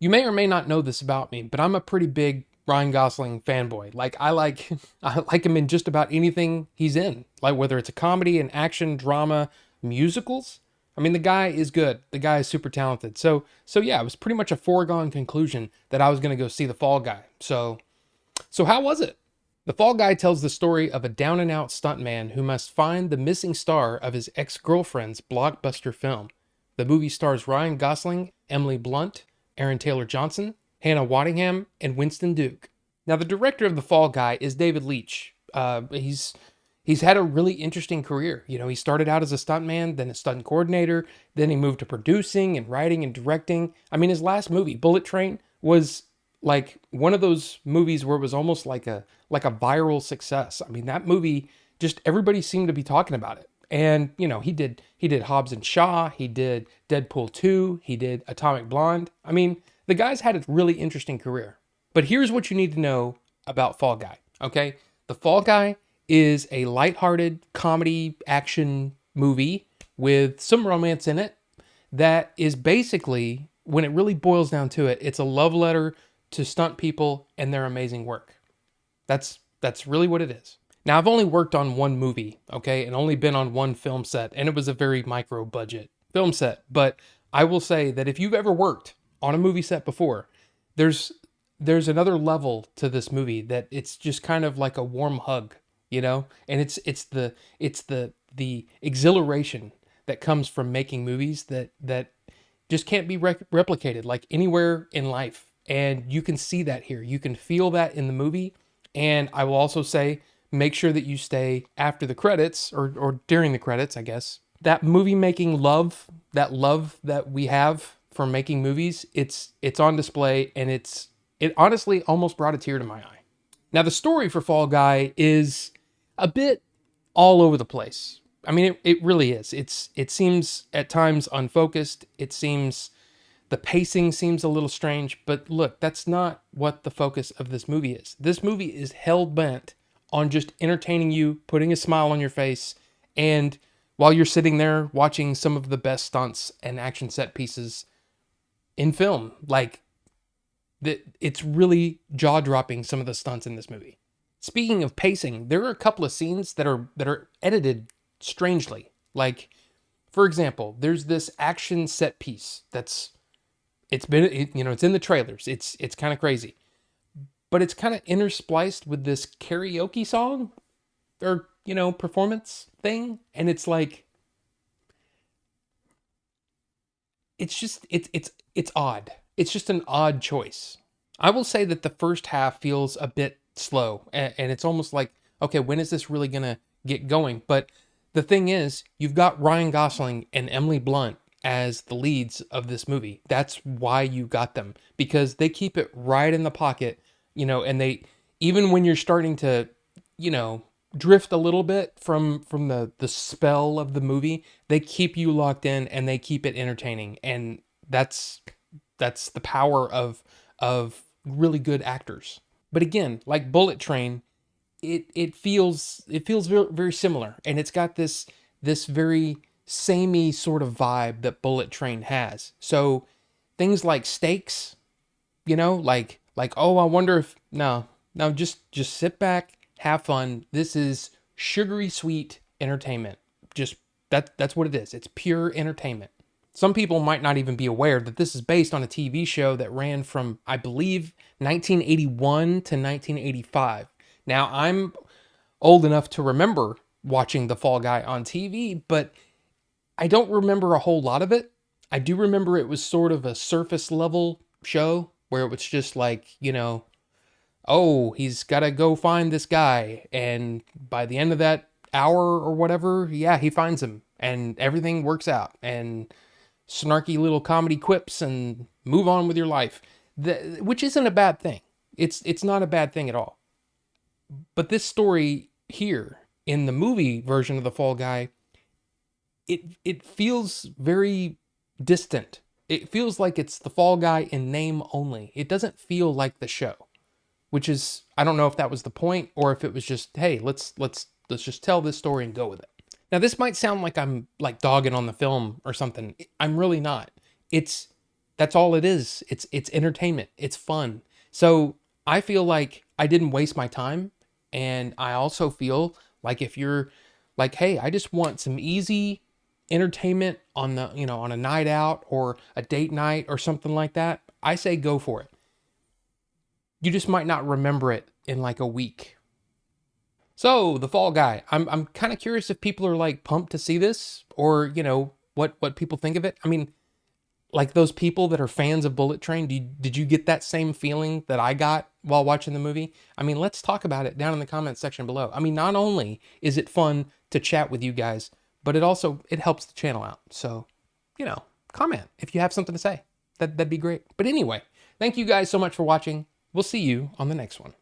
You may or may not know this about me, but I'm a pretty big Ryan Gosling fanboy. Like I like I like him in just about anything he's in. Like whether it's a comedy, an action, drama, musicals. I mean, the guy is good. The guy is super talented. So yeah, it was pretty much a foregone conclusion that I was going to go see The Fall Guy. So how was it? The Fall Guy tells the story of a down and out stuntman who must find the missing star of his ex-girlfriend's blockbuster film. The movie stars Ryan Gosling, Emily Blunt, Aaron Taylor Johnson, Hannah Waddingham, and Winston Duke. Now, the director of The Fall Guy is David Leitch. He's had a really interesting career. You know, he started out as a stuntman, then a stunt coordinator, then he moved to producing and writing and directing. I mean, his last movie, Bullet Train, was like one of those movies where it was almost like a viral success. I mean, that movie just everybody seemed to be talking about it. And you know, he did Hobbs and Shaw, he did Deadpool 2, he did Atomic Blonde. I mean, the guy's had a really interesting career. But here's what you need to know about Fall Guy, okay? The Fall Guy is a lighthearted comedy action movie with some romance in it that is basically, when it really boils down to it, it's a love letter to stunt people and their amazing work. That's really what it is. Now, I've only worked on one movie, okay, and only been on one film set, and it was a very micro budget film set. But I will say that if you've ever worked on a movie set before, there's there's another level to this movie that it's just kind of like a warm hug, you know? And it's the exhilaration that comes from making movies that just can't be replicated like anywhere in life. And you can see that here. You can feel that in the movie. And I will also say, make sure that you stay after the credits or during the credits, I guess. That movie making love, that love that we have for making movies, it's on display, and it honestly almost brought a tear to my eye. Now the story for Fall Guy is a bit all over the place. I mean, it really is. It seems at times unfocused. It seems the pacing seems a little strange, but look, that's not what the focus of this movie is. This movie is hell bent on just entertaining you, putting a smile on your face, and while you're sitting there watching some of the best stunts and action set pieces in film, like it's really jaw dropping some of the stunts in this movie. Speaking of pacing, there are a couple of scenes that are edited strangely. Like, for example, there's this action set piece it's in the trailers. It's kind of crazy, but it's kind of interspliced with this karaoke song or performance thing, and it's like it's odd. It's just an odd choice. I will say that the first half feels a bit slow, and it's almost like, okay, when is this really gonna get going? But the thing is, you've got Ryan Gosling and Emily Blunt as the leads of this movie. That's why you got them, because they keep it right in the pocket, and they, even when you're starting to, you know, drift a little bit from the spell of the movie, they keep you locked in and they keep it entertaining. And that's the power of really good actors. But again, like Bullet Train, it feels very, very similar, and it's got this very samey sort of vibe that Bullet Train has. So things like stakes, like oh, I wonder if no, just sit back, have fun. This is sugary sweet entertainment. Just that's what it is. It's pure entertainment. Some people might not even be aware that this is based on a TV show that ran from, I believe, 1981 to 1985. Now, I'm old enough to remember watching The Fall Guy on TV, but I don't remember a whole lot of it. I do remember it was sort of a surface level show where it was just like, oh, he's got to go find this guy. And by the end of that hour or whatever, yeah, he finds him and everything works out. And snarky little comedy quips and move on with your life, which isn't a bad thing. It's not a bad thing at all. But this story here in the movie version of The Fall Guy, it feels very distant. It feels like it's The Fall Guy in name only. It doesn't feel like the show, which is, I don't know if that was the point or if it was just, hey, let's just tell this story and go with it. Now, this might sound like I'm like dogging on the film or something. I'm really not. It's That's all it is. It's entertainment. It's fun. So I feel like I didn't waste my time. And I also feel like if you're like, hey, I just want some easy entertainment on the, on a night out or a date night or something like that, I say go for it. You just might not remember it in like a week. So the Fall Guy, I'm kind of curious if people are like pumped to see this, or what people think of it. I mean, like those people that are fans of Bullet Train, did you get that same feeling that I got while watching the movie? I mean, let's talk about it down in the comments section below. I mean, not only is it fun to chat with you guys, but it helps the channel out. So, comment if you have something to say. That'd be great. But anyway, thank you guys so much for watching. We'll see you on the next one.